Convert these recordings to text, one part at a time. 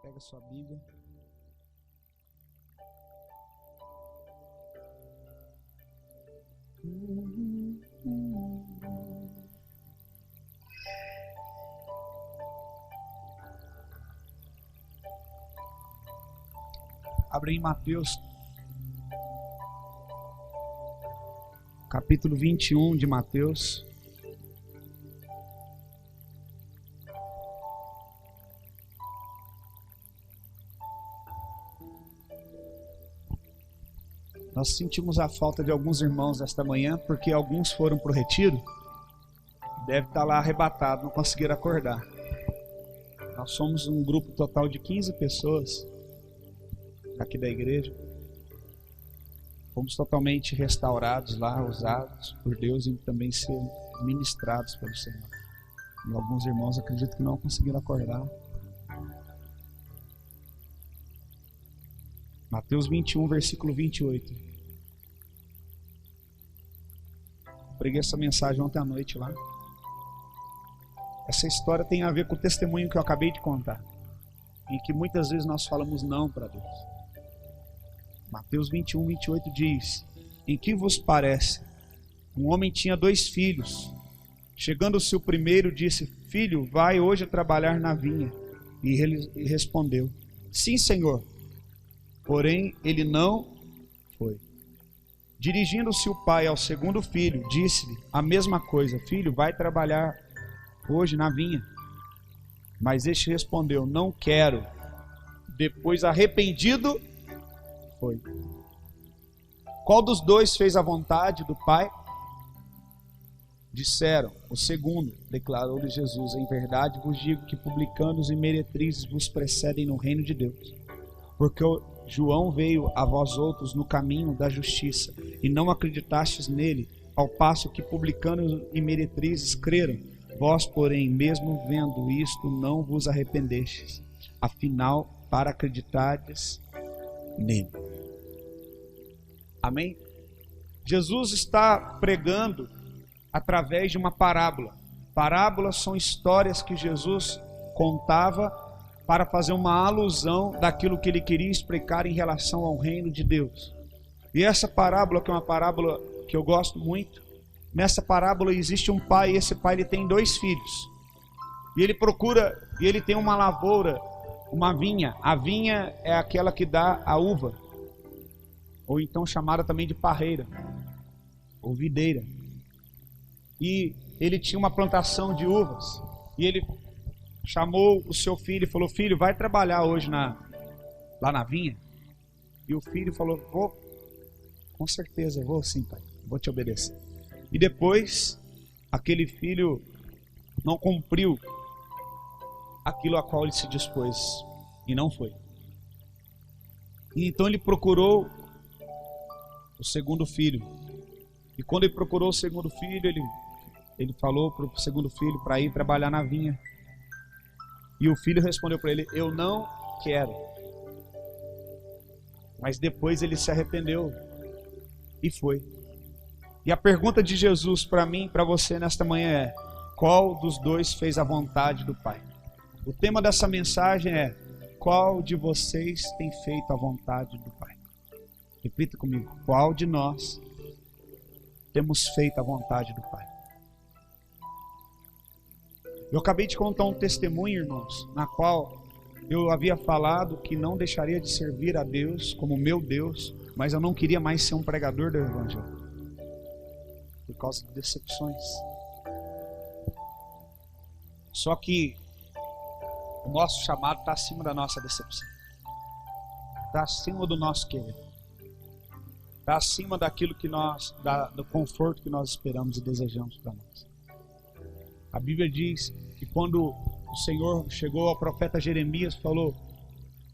Pega sua Bíblia. Abre em Mateus, capítulo 21 de Mateus. Nós sentimos a falta de alguns irmãos esta manhã, porque alguns foram para o retiro, deve estar lá arrebatado, não conseguiram acordar. Nós somos um grupo total de 15 pessoas aqui da igreja. Fomos totalmente restaurados lá, usados por Deus e também ser ministrados pelo Senhor. E alguns irmãos acredito que não conseguiram acordar. Mateus 21, versículo 28. Preguei essa mensagem ontem à noite lá. Essa história tem a ver com o testemunho que eu acabei de contar, em que muitas vezes nós falamos não para Deus. Mateus 21, 28 diz: em que vos parece? Um homem tinha 2 filhos. Chegando-se o primeiro, disse: filho, vai hoje trabalhar na vinha. E ele respondeu: sim, senhor. Porém, ele não foi. Dirigindo-se o pai ao segundo filho, disse-lhe a mesma coisa: filho, vai trabalhar hoje na vinha. Mas este respondeu: não quero. Depois, arrependido, foi. Qual dos 2 fez a vontade do pai? Disseram: o segundo. Declarou-lhe Jesus: em verdade vos digo que publicanos e meretrizes vos precedem no reino de Deus. Porque João veio a vós outros no caminho da justiça, e não acreditastes nele, ao passo que publicanos e meretrizes creram. Vós, porém, mesmo vendo isto, não vos arrependestes. Afinal, para acreditardes nele. Amém? Jesus está pregando através de uma parábola. Parábolas são histórias que Jesus contava para fazer uma alusão daquilo que ele queria explicar em relação ao reino de Deus. E essa parábola, que é uma parábola que eu gosto muito, nessa parábola existe um pai, e esse pai ele tem 2 filhos. E ele procura, e ele tem uma lavoura, uma vinha. A vinha é aquela que dá a uva, ou então chamada também de parreira, ou videira. E ele tinha uma plantação de uvas, e ele chamou o seu filho e falou: filho, vai trabalhar hoje lá na vinha? E o filho falou: vou, com certeza, vou sim, pai, vou te obedecer. E depois, aquele filho não cumpriu aquilo a qual ele se dispôs, e não foi. E então ele procurou o segundo filho. E quando ele procurou o segundo filho, ele falou para o segundo filho para ir trabalhar na vinha. E o filho respondeu para ele: eu não quero. Mas depois ele se arrependeu e foi. E a pergunta de Jesus para mim, para você nesta manhã é: qual dos 2 fez a vontade do Pai? O tema dessa mensagem é: qual de vocês tem feito a vontade do Pai? Repita comigo: qual de nós temos feito a vontade do Pai? Eu acabei de contar um testemunho, irmãos, na qual eu havia falado que não deixaria de servir a Deus como meu Deus, mas eu não queria mais ser um pregador do Evangelho, por causa de decepções. Só que o nosso chamado está acima da nossa decepção, está acima do nosso querer, está acima daquilo que do conforto que nós esperamos e desejamos para nós. A Bíblia diz que quando o Senhor chegou ao profeta Jeremias, falou: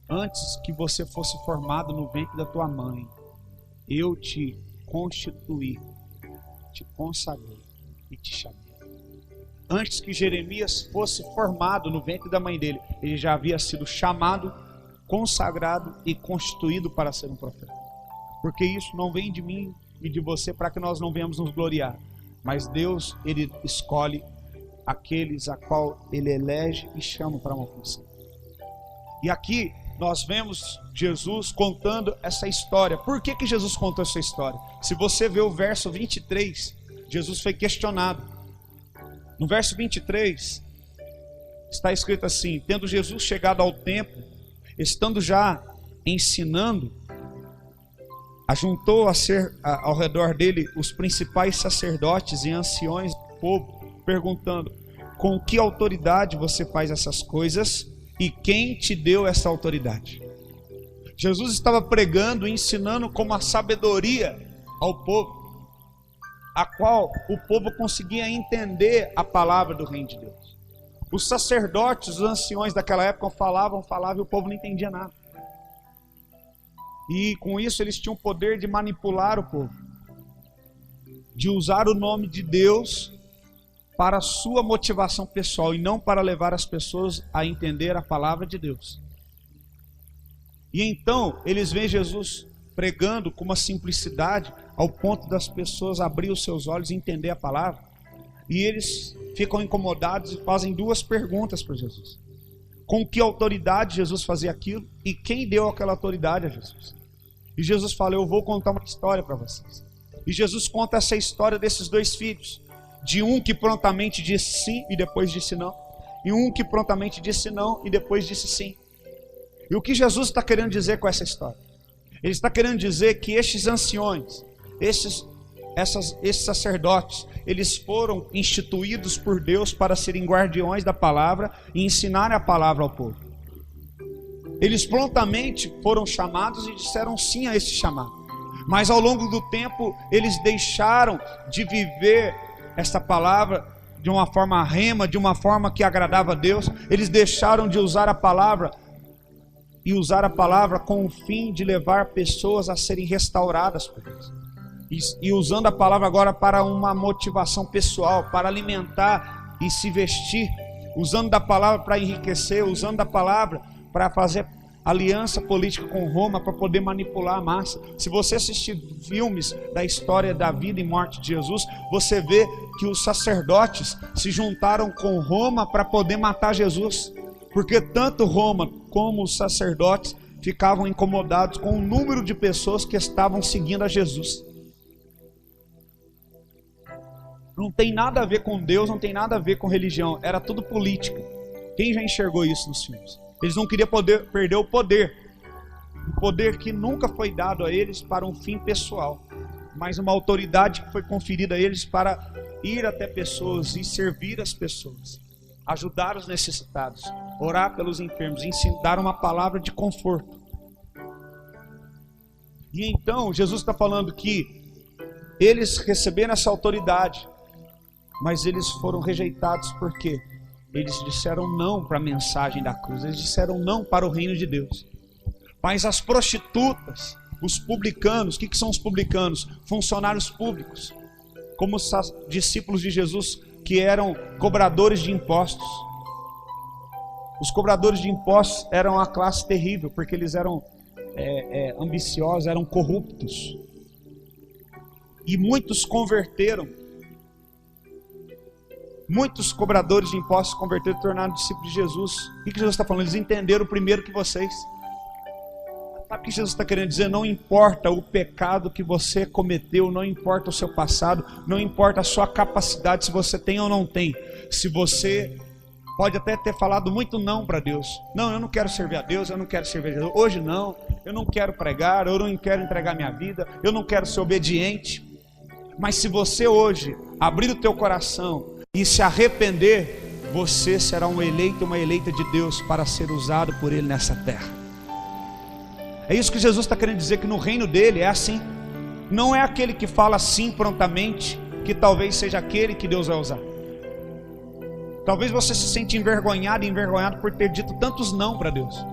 antes que você fosse formado no ventre da tua mãe, eu te constituí, te consagrei e te chamei. Antes que Jeremias fosse formado no ventre da mãe dele, ele já havia sido chamado, consagrado e constituído para ser um profeta. Porque isso não vem de mim e de você para que nós não venhamos nos gloriar, mas Deus, ele escolhe aqueles a qual ele elege e chama para uma função. E aqui nós vemos Jesus contando essa história. Por que Jesus contou essa história? Se você ver o verso 23, Jesus foi questionado. No verso 23, está escrito assim: tendo Jesus chegado ao templo, estando já ensinando, ajuntou ao redor dele os principais sacerdotes e anciões do povo, perguntando: com que autoridade você faz essas coisas e quem te deu essa autoridade? Jesus estava pregando e ensinando com uma sabedoria ao povo, a qual o povo conseguia entender a palavra do reino de Deus. Os sacerdotes, os anciões daquela época falavam e o povo não entendia nada. E com isso eles tinham o poder de manipular o povo, de usar o nome de Deus para a sua motivação pessoal e não para levar as pessoas a entender a palavra de Deus. E então eles veem Jesus pregando com uma simplicidade ao ponto das pessoas abrir os seus olhos e entender a palavra. E eles ficam incomodados e fazem duas perguntas para Jesus: com que autoridade Jesus fazia aquilo e quem deu aquela autoridade a Jesus? E Jesus fala: eu vou contar uma história para vocês. E Jesus conta essa história desses dois filhos, de um que prontamente disse sim e depois disse não, e um que prontamente disse não e depois disse sim. E o que Jesus está querendo dizer com essa história? Ele está querendo dizer que estes anciões, esses sacerdotes, eles foram instituídos por Deus para serem guardiões da palavra e ensinarem a palavra ao povo. Eles prontamente foram chamados e disseram sim a esse chamado. Mas ao longo do tempo, eles deixaram de viver essa palavra de uma forma rema, de uma forma que agradava a Deus. Eles deixaram de usar a palavra e usar a palavra com o fim de levar pessoas a serem restauradas por Deus. E usando a palavra agora para uma motivação pessoal, para alimentar e se vestir, usando da palavra para enriquecer, usando da palavra para fazer aliança política com Roma, para poder manipular a massa. Se você assistir filmes da história da vida e morte de Jesus, você vê que os sacerdotes se juntaram com Roma para poder matar Jesus, porque tanto Roma como os sacerdotes ficavam incomodados com o número de pessoas que estavam seguindo a Jesus. Não tem nada a ver com Deus, não tem nada a ver com religião, era tudo política. Quem já enxergou isso nos filmes? Eles não queriam perder o poder que nunca foi dado a eles para um fim pessoal, mas uma autoridade que foi conferida a eles para ir até pessoas e servir as pessoas, ajudar os necessitados, orar pelos enfermos, dar uma palavra de conforto. E então Jesus está falando que eles receberam essa autoridade, mas eles foram rejeitados porque eles disseram não para a mensagem da cruz, eles disseram não para o reino de Deus. Mas as prostitutas, os publicanos, o que são os publicanos? Funcionários públicos, como os discípulos de Jesus que eram cobradores de impostos. Os cobradores de impostos eram uma classe terrível, porque eles eram ambiciosos, eram corruptos. E muitos converteram. Muitos cobradores de impostos se converteram e tornaram discípulos de Jesus. O que Jesus está falando? Eles entenderam primeiro que vocês. Sabe o que Jesus está querendo dizer? Não importa o pecado que você cometeu, não importa o seu passado, não importa a sua capacidade, se você tem ou não tem. Se você pode até ter falado muito não para Deus. Não, eu não quero servir a Deus, eu não quero servir a Deus. Hoje não, eu não quero pregar, eu não quero entregar minha vida, eu não quero ser obediente. Mas se você hoje abrir o teu coração e se arrepender, você será um eleito, uma eleita de Deus para ser usado por Ele nessa terra. É isso que Jesus está querendo dizer, que no reino dele é assim. Não é aquele que fala sim prontamente, que talvez seja aquele que Deus vai usar. Talvez você se sente envergonhado por ter dito tantos não para Deus.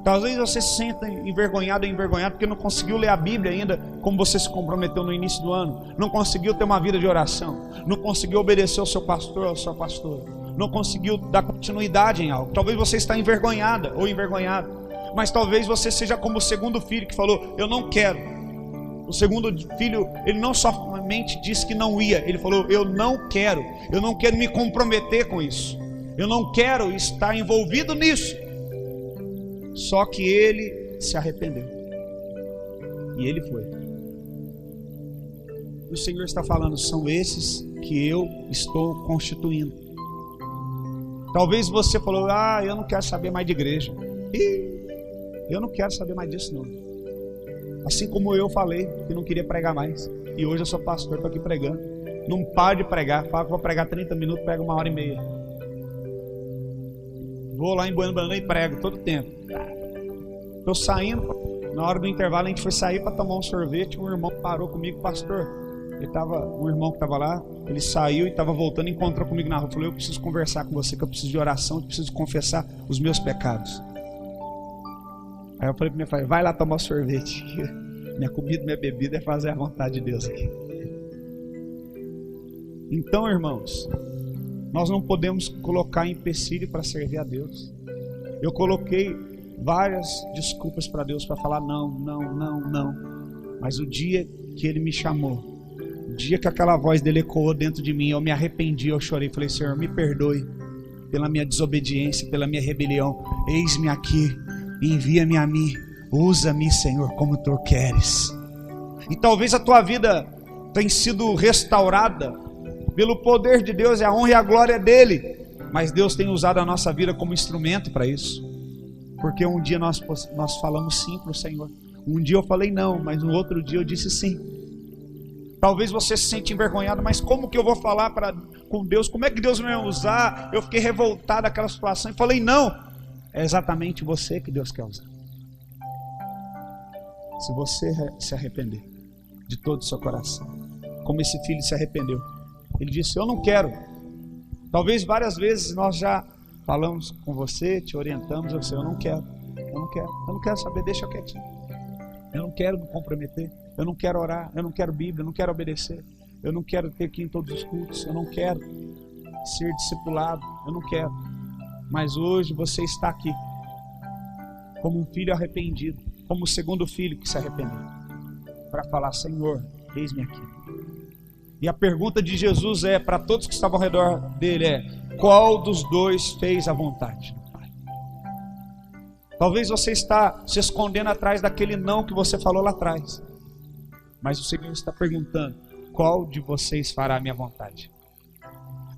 Talvez você se sinta envergonhado porque não conseguiu ler a Bíblia ainda como você se comprometeu no início do ano. Não conseguiu ter uma vida de oração. Não conseguiu obedecer ao seu pastor ou à sua pastora. Não conseguiu dar continuidade em algo. Talvez você está envergonhada ou envergonhado. Mas talvez você seja como o segundo filho que falou: eu não quero. O segundo filho, ele não somente disse que não ia. Ele falou: eu não quero me comprometer com isso. Eu não quero estar envolvido nisso. Só que ele se arrependeu. E ele foi. O Senhor está falando, são esses que eu estou constituindo. Talvez você falou, eu não quero saber mais de igreja. Eu não quero saber mais disso não. Assim como eu falei que não queria pregar mais. E hoje eu sou pastor, estou aqui pregando. Não paro de pregar. Falo que vou pregar 30 minutos, prego 1h30. Vou lá em Bueno e prego todo tempo. Estou saindo, na hora do intervalo a gente foi sair para tomar um sorvete. Um irmão parou comigo, pastor. Um irmão que estava lá, ele saiu e estava voltando, encontrou comigo na rua. Falou, eu preciso conversar com você, que eu preciso de oração, eu preciso confessar os meus pecados. Aí eu falei para minha filha, vai lá tomar sorvete. Minha comida, minha bebida é fazer a vontade de Deus aqui. Então, irmãos, nós não podemos colocar empecilho para servir a Deus. Eu coloquei várias desculpas para Deus para falar não. Mas o dia que Ele me chamou, o dia que aquela voz dele ecoou dentro de mim, eu me arrependi, eu chorei, falei, Senhor, me perdoe pela minha desobediência, pela minha rebelião. Eis-me aqui, envia-me a mim, usa-me, Senhor, como Tu queres. E talvez a tua vida tenha sido restaurada pelo poder de Deus, e a honra e a glória dele, mas Deus tem usado a nossa vida como instrumento para isso, porque um dia nós falamos sim para o Senhor, um dia eu falei não, mas no outro dia eu disse sim. Talvez você se sente envergonhado, mas como que eu vou falar com Deus? Como é que Deus vai usar? Eu fiquei revoltado daquela situação e falei não. É exatamente você que Deus quer usar. Se você se arrepender de todo o seu coração, como esse filho se arrependeu. Ele disse, eu não quero. Talvez várias vezes nós já falamos com você, te orientamos, eu disse, eu não quero saber, deixa quietinho. Eu não quero me comprometer. Eu não quero orar, eu não quero Bíblia, eu não quero obedecer, eu não quero ter que ir em todos os cultos, eu não quero ser discipulado, eu não quero. Mas hoje você está aqui como um filho arrependido, como o segundo filho que se arrependeu, para falar, Senhor, eis-me aqui. E a pergunta de Jesus para todos que estavam ao redor dele qual dos dois fez a vontade do Pai? Talvez você está se escondendo atrás daquele não que você falou lá atrás. Mas o Senhor está perguntando, qual de vocês fará a minha vontade?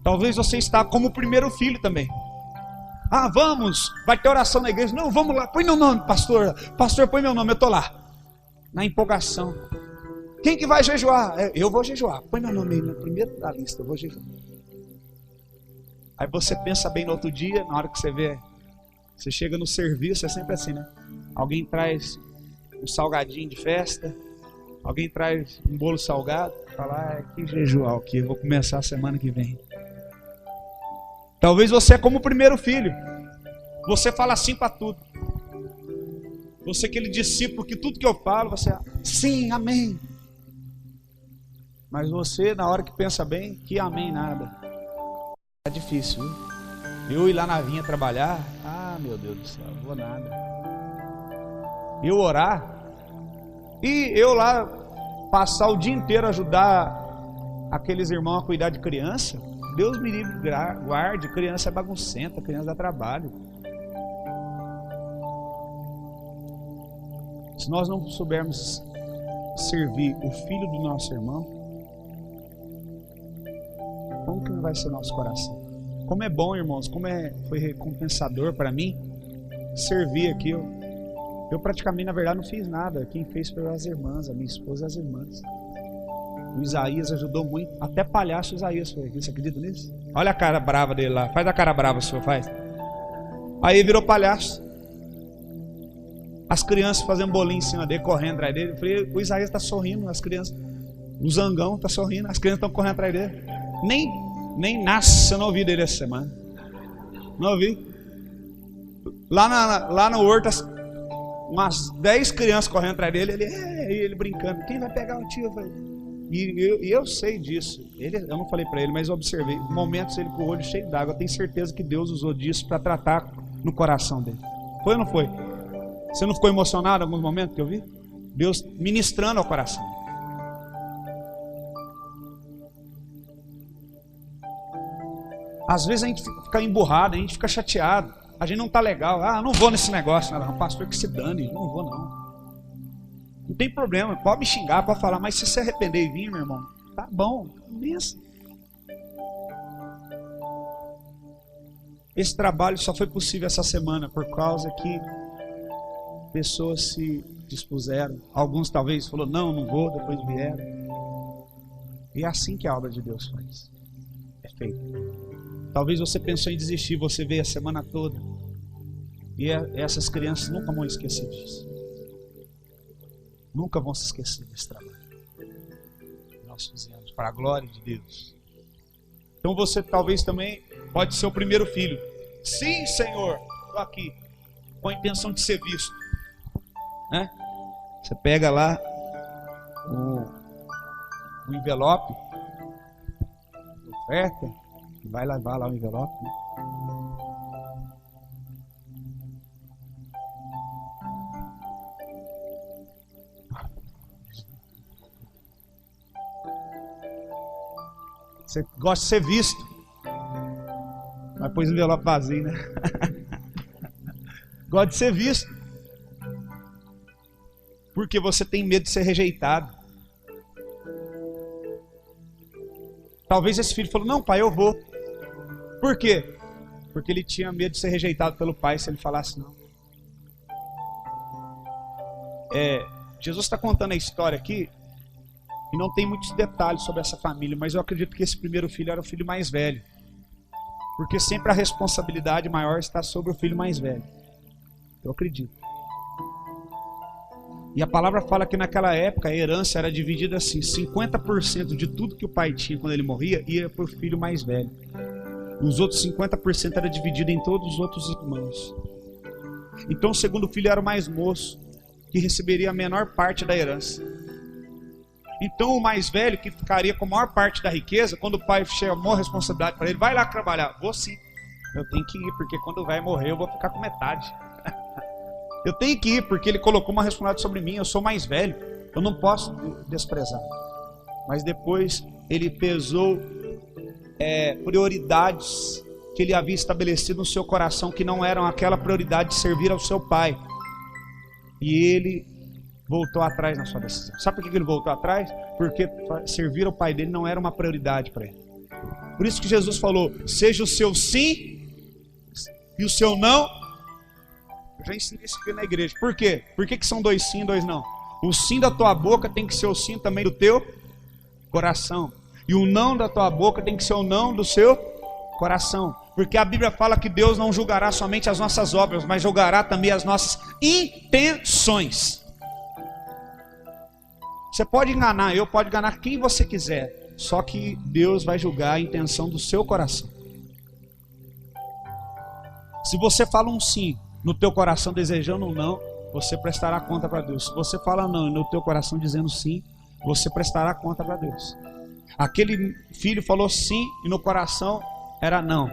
Talvez você está como o primeiro filho também. Vamos, vai ter oração na igreja. Não, vamos lá, põe meu nome, pastor. Pastor, põe meu nome, eu estou lá. Na empolgação. Quem que vai jejuar? Eu vou jejuar. Põe meu nome aí no primeiro da lista, eu vou jejuar. Aí você pensa bem no outro dia, na hora que você vê, você chega no serviço, é sempre assim, né? Alguém traz um salgadinho de festa. Alguém traz um bolo salgado, fala, que jejuar aqui, eu vou começar a semana que vem. Talvez você é como o primeiro filho. Você fala sim para tudo. Você é aquele discípulo que tudo que eu falo, você, sim, amém. Mas você, na hora que pensa bem, que amém nada. É difícil, viu? Eu ir lá na vinha trabalhar, meu Deus do céu, não vou nada. Eu orar, e eu lá passar o dia inteiro ajudar aqueles irmãos a cuidar de criança, Deus me livre, guarde, criança é baguncenta, criança dá trabalho. Se nós não soubermos servir o filho do nosso irmão, como que não vai ser nosso coração? Como é bom, irmãos, foi recompensador para mim servir aqui. Eu praticamente, na verdade, não fiz nada. Quem fez foi as irmãs, a minha esposa e as irmãs. O Isaías ajudou muito. Até palhaço o Isaías foi aqui. Você acredita nisso? Olha a cara brava dele lá. Faz a cara brava, senhor, faz. Aí virou palhaço. As crianças fazendo bolinho em cima dele, correndo atrás dele. Eu falei, o Isaías está sorrindo, as crianças. O Zangão está sorrindo, as crianças estão correndo atrás dele. Nem nasce, eu não ouvi dele essa semana. Não ouvi. Lá no horto, umas 10 crianças correndo atrás dele, ele brincando, quem vai pegar o tio? E eu sei disso, eu não falei para ele, mas eu observei, momentos ele com o olho cheio d'água, eu tenho certeza que Deus usou disso para tratar no coração dele. Foi ou não foi? Você não ficou emocionado em alguns momentos que eu vi? Deus ministrando ao coração. Às vezes a gente fica emburrado, a gente fica chateado. a gente não está legal. Ah, não vou nesse negócio. Não, pastor, que se dane, não vou não. Não tem problema, pode me xingar, pode falar, mas se você arrepender e vir, meu irmão, tá bom, isso. Esse trabalho só foi possível essa semana por causa que pessoas se dispuseram. Alguns talvez falaram, não vou, depois vieram. E é assim que a obra de Deus faz. É feita. Talvez você pensou em desistir, você veio a semana toda. E essas crianças nunca vão esquecer disso. Nunca vão se esquecer desse trabalho. Nós fizemos para a glória de Deus. Então você talvez também pode ser o primeiro filho. Sim, Senhor, estou aqui. Com a intenção de ser visto. Né? Você pega lá o envelope, oferta, e vai levar lá o envelope. Né? Você gosta de ser visto, mas pôs o envelope vazio, né? Gosta de ser visto, porque você tem medo de ser rejeitado. Talvez esse filho falou, não pai, eu vou. Por quê? Porque ele tinha medo de ser rejeitado pelo pai se ele falasse não. Jesus está contando a história aqui, e não tem muitos detalhes sobre essa família, mas eu acredito que esse primeiro filho era o filho mais velho. Porque sempre a responsabilidade maior está sobre o filho mais velho. Eu acredito. E a palavra fala que naquela época a herança era dividida assim, 50% de tudo que o pai tinha quando ele morria ia para o filho mais velho. Os outros 50% era dividido em todos os outros irmãos. Então o segundo filho era o mais moço, que receberia a menor parte da herança. Então o mais velho, que ficaria com a maior parte da riqueza, quando o pai chamou a responsabilidade para ele, vai lá trabalhar. Vou sim, eu tenho que ir, porque quando vai morrer eu vou ficar com metade. Eu tenho que ir, porque ele colocou uma responsabilidade sobre mim, eu sou mais velho, eu não posso desprezar. Mas depois ele pesou prioridades que ele havia estabelecido no seu coração, que não eram aquela prioridade de servir ao seu pai. E ele voltou atrás na sua decisão. Sabe por que ele voltou atrás? Porque servir ao pai dele não era uma prioridade para ele. Por isso que Jesus falou, seja o seu sim e o seu não. Eu já ensinei isso aqui na igreja. Por quê? Por que são dois sim e dois não? O sim da tua boca tem que ser o sim também do teu coração. E o não da tua boca tem que ser o não do seu coração. Porque a Bíblia fala que Deus não julgará somente as nossas obras, mas julgará também as nossas intenções. Você pode enganar, eu pode enganar quem você quiser. Só que Deus vai julgar a intenção do seu coração. Se você fala um sim no teu coração desejando um não, você prestará conta para Deus. Se você fala não e no teu coração dizendo sim, você prestará conta para Deus. Aquele filho falou sim e no coração era não.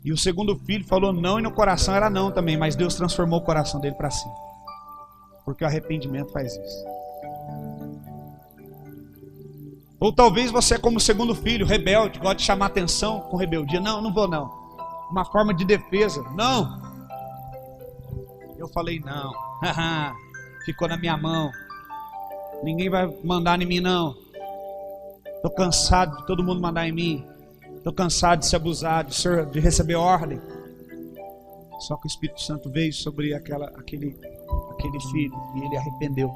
E o segundo filho falou não e no coração era não também, mas Deus transformou o coração dele para sim. Porque o arrependimento faz isso. Ou talvez você é como o segundo filho, rebelde, gosta de chamar atenção com rebeldia. Não, não vou não. Uma forma de defesa. Não. Eu falei não. Ficou na minha mão. Ninguém vai mandar em mim não. Estou cansado de todo mundo mandar em mim. Estou cansado de ser abusado, de receber ordem. Só que o Espírito Santo veio sobre aquele filho e ele arrependeu.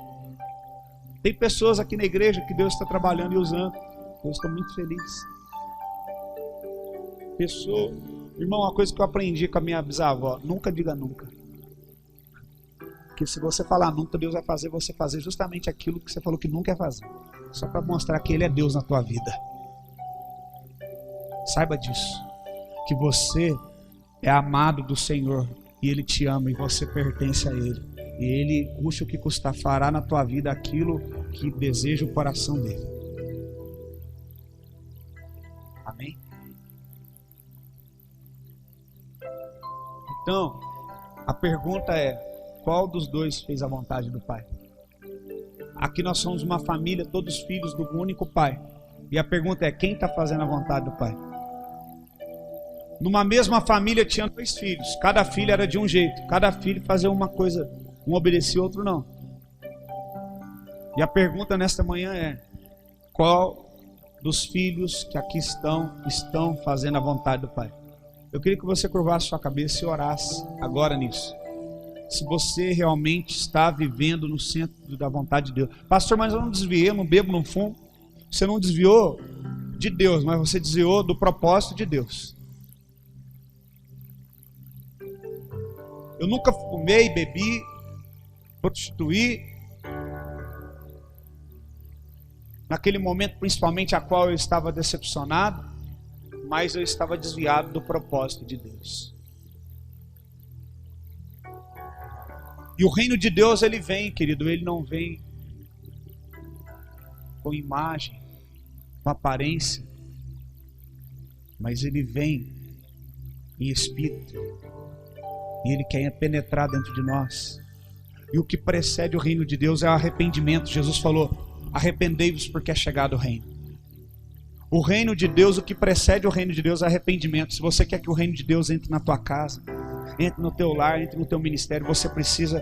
Tem pessoas aqui na igreja que Deus está trabalhando e usando. Eu estou muito feliz. Irmão, uma coisa que eu aprendi com a minha bisavó: nunca diga nunca. Porque se você falar nunca, Deus vai fazer você fazer justamente aquilo que você falou que nunca ia fazer. Só para mostrar que Ele é Deus na tua vida. Saiba disso. Que você é amado do Senhor e Ele te ama e você pertence a Ele. E Ele, custe o que custar, fará na tua vida aquilo que deseja o coração dEle. Amém? Então, a pergunta é: qual dos dois fez a vontade do Pai? Aqui nós somos uma família, todos filhos do único Pai. E a pergunta é: quem está fazendo a vontade do Pai? Numa mesma família tinha 2 filhos. Cada filho era de um jeito. Cada filho fazia uma coisa. Um obedecia, o outro não. E a pergunta nesta manhã é: qual dos filhos que aqui estão fazendo a vontade do Pai? Eu queria que você curvasse sua cabeça e orasse agora nisso. Se você realmente está vivendo no centro da vontade de Deus. Pastor, mas eu não desviei, eu não bebo, não fumo. Você não desviou de Deus, mas você desviou do propósito de Deus. Eu nunca fumei, bebi, prostituí. Naquele momento, principalmente, a qual eu estava decepcionado, mas eu estava desviado do propósito de Deus. E o reino de Deus, ele vem, querido, ele não vem com imagem, com aparência, mas ele vem em espírito, e ele quer penetrar dentro de nós. E o que precede o reino de Deus é o arrependimento. Jesus falou: arrependei-vos porque é chegado o reino. O reino de Deus, o que precede o reino de Deus é arrependimento. Se você quer que o reino de Deus entre na tua casa, entre no teu lar, entre no teu ministério, você precisa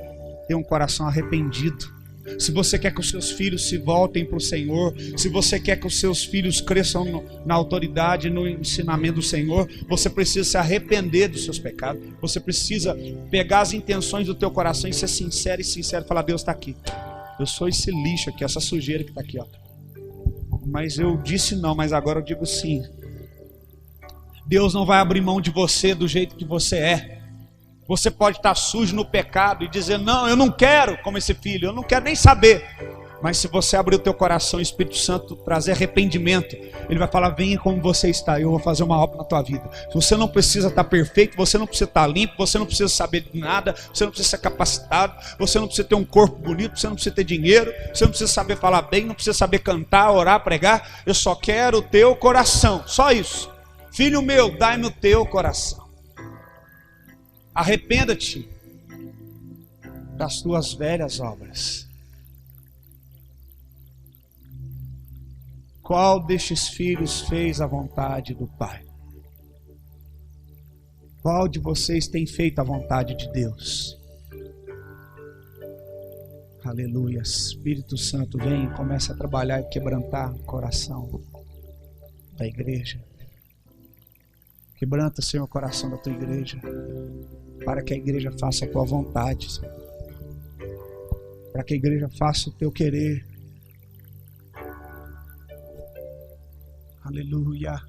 ter um coração arrependido. Se você quer que os seus filhos se voltem para o Senhor, se você quer que os seus filhos cresçam na autoridade, no ensinamento do Senhor, você precisa se arrepender dos seus pecados. Você precisa pegar as intenções do teu coração e ser sincero e falar: Deus está aqui. Eu sou esse lixo aqui, essa sujeira que está aqui, ó. Mas eu disse não, mas agora eu digo sim. Deus não vai abrir mão de você do jeito que você é. Você pode estar sujo no pecado e dizer: não, eu não quero como esse filho, eu não quero nem saber. Mas se você abrir o teu coração, o Espírito Santo trazer arrependimento, ele vai falar: venha como você está, eu vou fazer uma obra na tua vida. Você não precisa estar perfeito, você não precisa estar limpo, você não precisa saber de nada, você não precisa ser capacitado, você não precisa ter um corpo bonito, você não precisa ter dinheiro, você não precisa saber falar bem, não precisa saber cantar, orar, pregar. Eu só quero o teu coração, só isso. Filho meu, dai-me o teu coração. Arrependa-te das tuas velhas obras. Qual destes filhos fez a vontade do Pai? Qual de vocês tem feito a vontade de Deus? Aleluia. Espírito Santo, vem e começa a trabalhar e quebrantar o coração da igreja. Quebranta, Senhor, o coração da tua igreja, para que a igreja faça a tua vontade, Senhor. Para que a igreja faça o teu querer. Aleluia.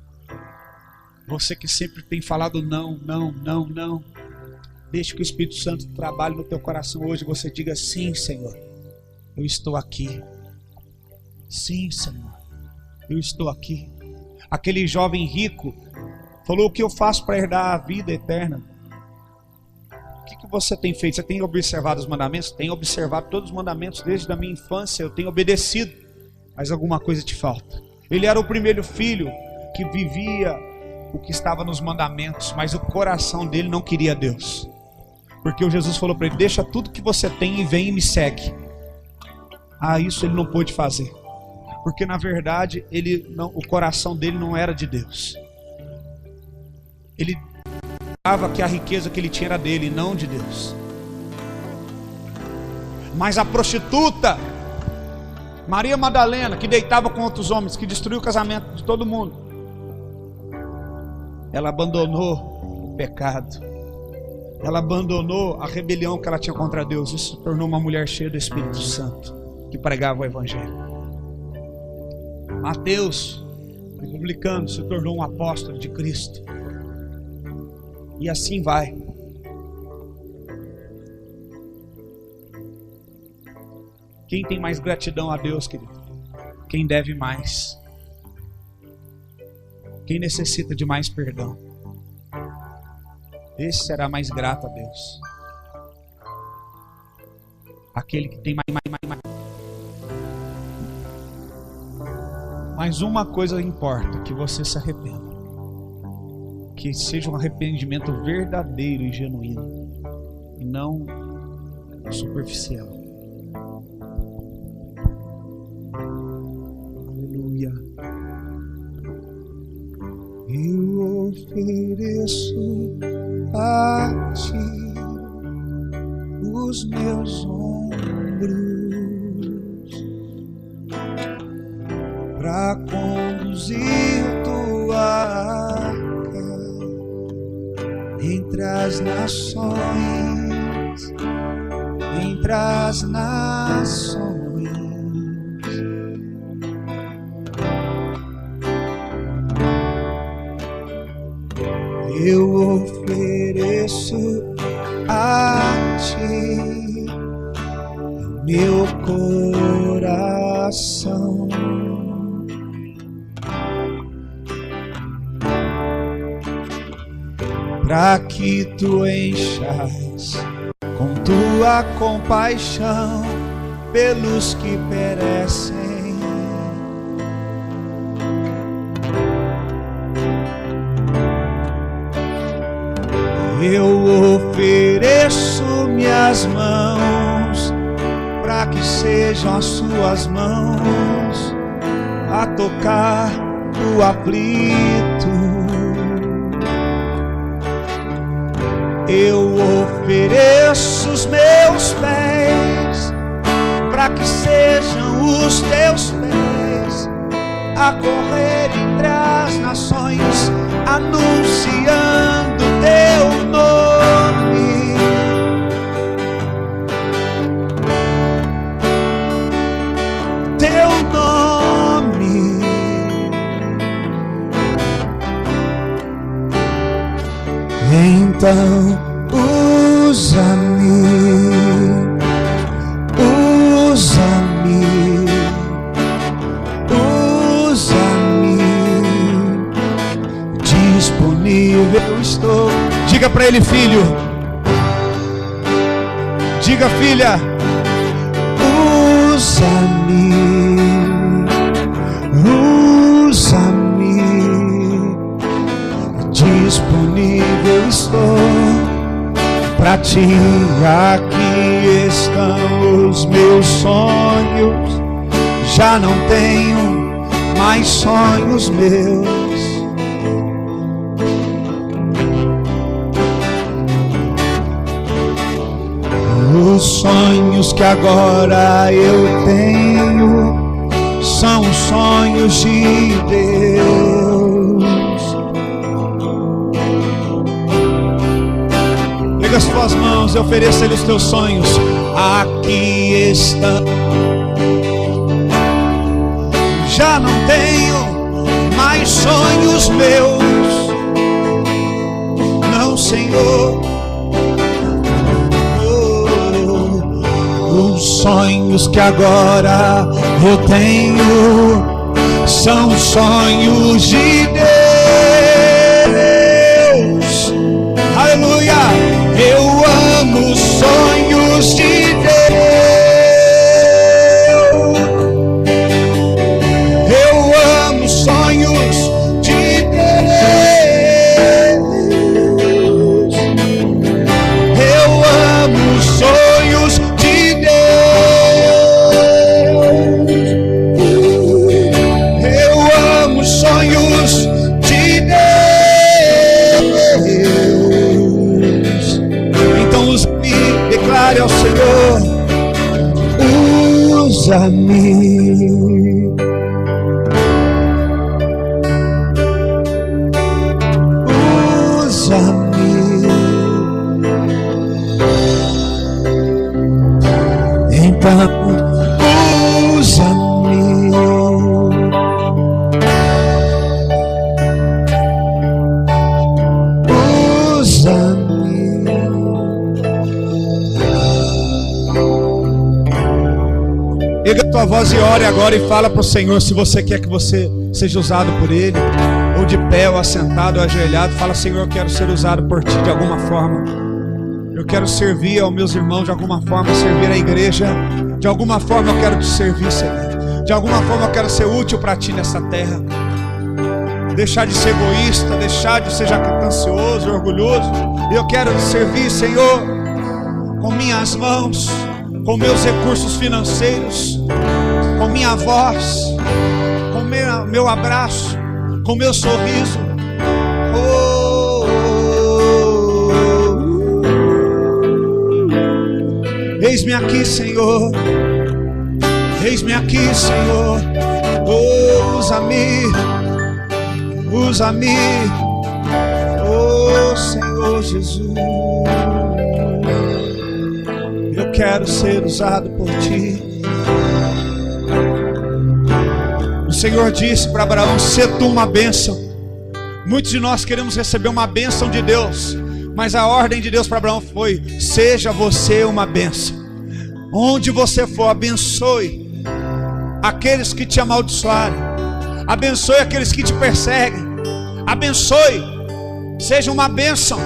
Você que sempre tem falado não, não, não, não, deixe que o Espírito Santo trabalhe no teu coração hoje. Você diga: sim, Senhor, eu estou aqui. Sim, Senhor, eu estou aqui. Aquele jovem rico falou: o que eu faço para herdar a vida eterna? O que você tem feito? Você tem observado os mandamentos? Tenho observado todos os mandamentos desde a minha infância, eu tenho obedecido, mas alguma coisa te falta. Ele era o primeiro filho que vivia o que estava nos mandamentos, mas o coração dele não queria Deus. Porque o Jesus falou para ele: deixa tudo que você tem e vem e me segue. Isso ele não pôde fazer, porque na verdade o coração dele não era de Deus. Ele achava que a riqueza que ele tinha era dele, não de Deus. Mas a prostituta Maria Madalena, que deitava com outros homens, que destruiu o casamento de todo mundo, ela abandonou o pecado, ela abandonou a rebelião que ela tinha contra Deus, e se tornou uma mulher cheia do Espírito Santo, que pregava o Evangelho. Mateus, publicano, se tornou um apóstolo de Cristo, e assim vai. Quem tem mais gratidão a Deus, querido? Quem deve mais? Quem necessita de mais perdão? Esse será mais grato a Deus. Aquele que tem mais. Mas uma coisa importa: que você se arrependa. Que seja um arrependimento verdadeiro e genuíno, e não superficial. Aleluia. Eu ofereço a ti os meus ombros para conduzir tua arca entre as nações, entre as nações. Eu ofereço a ti meu coração, para que tu enchas com tua compaixão pelos que perecem. Eu ofereço minhas mãos, para que sejam as suas mãos a tocar o aflito. Eu ofereço os meus pés, para que sejam os teus pés a correr entre as nações, anunciando teu nome. Teu nome. Então usa-me, usa-me, usa-me, disponível estou. Diga para ele, filho. Diga, filha. Usa-me, usa-me, disponível estou para ti. Aqui estão os meus sonhos, já não tenho mais sonhos meus. Os sonhos que agora eu tenho são sonhos de Deus. Pega as tuas mãos e ofereça Ele os teus sonhos. Aqui estão. Já não tenho mais sonhos meus, não, Senhor. Os sonhos que agora eu tenho são sonhos de Deus. Aleluia! Eu amo os sonhos de Deus. Eu amo os sonhos de Deus. Eu amo os sonhos de ao Senhor. Usa-me, usa-me, então usa-me, usa-me. Erga a tua voz e ore agora e fala para o Senhor. Se você quer que você seja usado por Ele, ou de pé, ou assentado, ou ajoelhado, fala: Senhor, eu quero ser usado por Ti de alguma forma. Eu quero servir aos meus irmãos de alguma forma, servir a igreja. De alguma forma eu quero Te servir, Senhor. De alguma forma eu quero ser útil para Ti nessa terra. Deixar de ser egoísta, deixar de ser jactancioso, orgulhoso. Eu quero Te servir, Senhor, com minhas mãos, com meus recursos financeiros, com minha voz, com meu abraço, com meu sorriso, Eis-me aqui, Senhor. Eis-me aqui, Senhor. Oh, usa-me. Usa-me. Oh, Senhor Jesus. Eu quero ser usado por Ti. O Senhor disse para Abraão: "Sê tu uma bênção." Muitos de nós queremos receber uma bênção de Deus, mas a ordem de Deus para Abraão foi: seja você uma bênção. Onde você for, abençoe aqueles que te amaldiçoarem, abençoe aqueles que te perseguem, abençoe, seja uma bênção.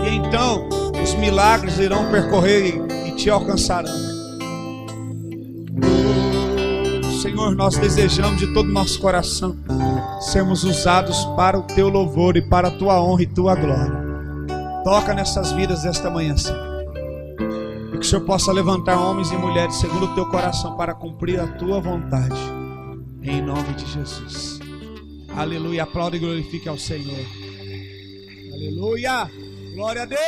E então os milagres irão percorrer e te alcançarão. Senhor, nós desejamos de todo o nosso coração sermos usados para o Teu louvor e para a Tua honra e Tua glória. Toca nessas vidas desta manhã, Senhor. E que o Senhor possa levantar homens e mulheres segundo o Teu coração para cumprir a Tua vontade. Em nome de Jesus. Aleluia. Aplaude e glorifique ao Senhor. Aleluia. Glória a Deus.